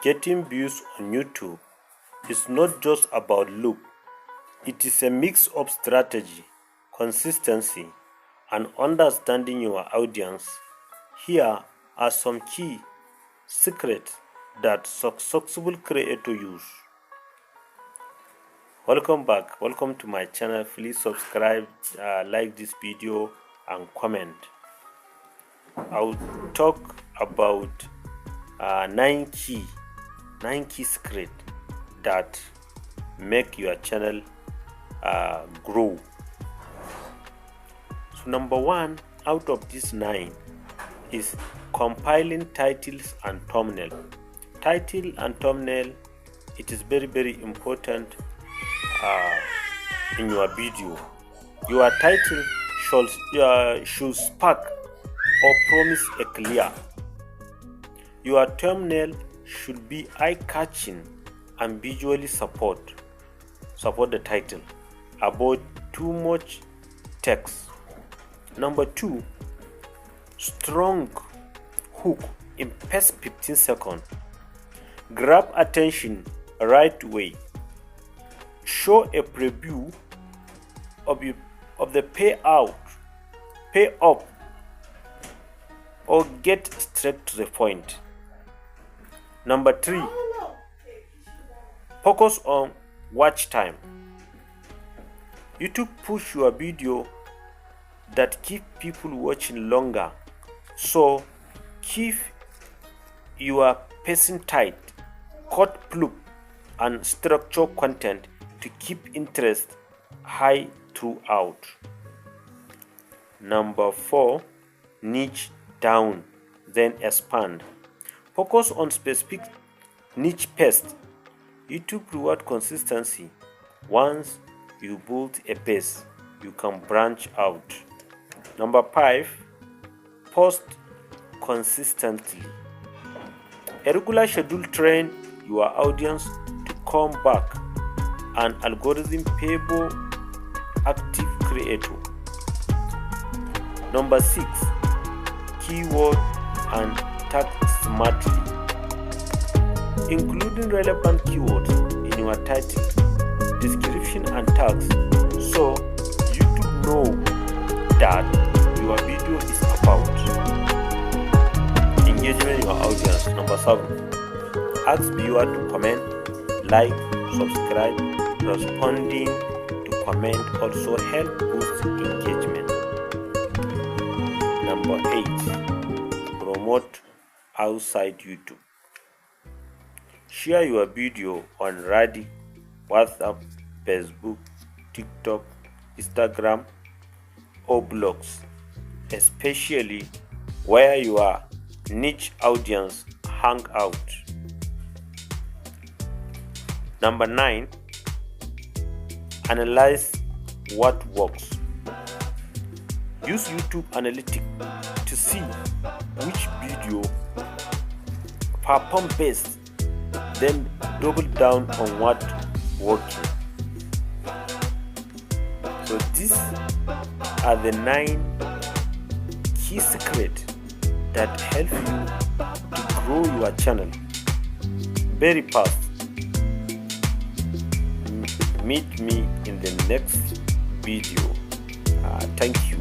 Getting views on YouTube is not just about look, it is a mix of strategy, consistency, and understanding your audience. Here are some key secrets that successful creators use. Welcome back. Welcome to my channel. Please subscribe, like this video, and comment. I'll talk about nine key secrets that make your channel grow. So number one out of these 9 is compiling titles and thumbnail. Title and thumbnail, it is very important in your video. Your title should spark or promise a clear. Your thumbnail should be eye-catching and visually support the title. Avoid too much text. Number 2, strong hook in first 15 seconds. Grab attention right away. Show a preview of the payoff, or get straight to the point. Number 3, focus on watch time. YouTube push your video that keep people watching longer, so keep your pacing tight, cut plug, and structure content to keep interest high throughout. Number 4, niche down, then expand. Focus on specific niche first. YouTube reward consistency. Once you build a base, you can branch out. Number 5, post consistently. A regular schedule train your audience to come back. An algorithm favor active creator. Number 6, keyword and tag smartly. Including relevant keywords in your title, description, and tags, so YouTube know that your video is about. Engagement in your audience. Number 7, ask viewer to comment, like, subscribe. Responding to comment also help boost engagement. Number 8, promote outside YouTube. Share your video on Reddit, WhatsApp, Facebook, TikTok, Instagram, or blogs, especially where your niche audience hang out. Number 9, analyze what works. Use YouTube Analytics to see which video perform best, then double down on what working. So these are the 9 key secrets that help you to grow your channel very fast. Meet me in the next video. Thank you.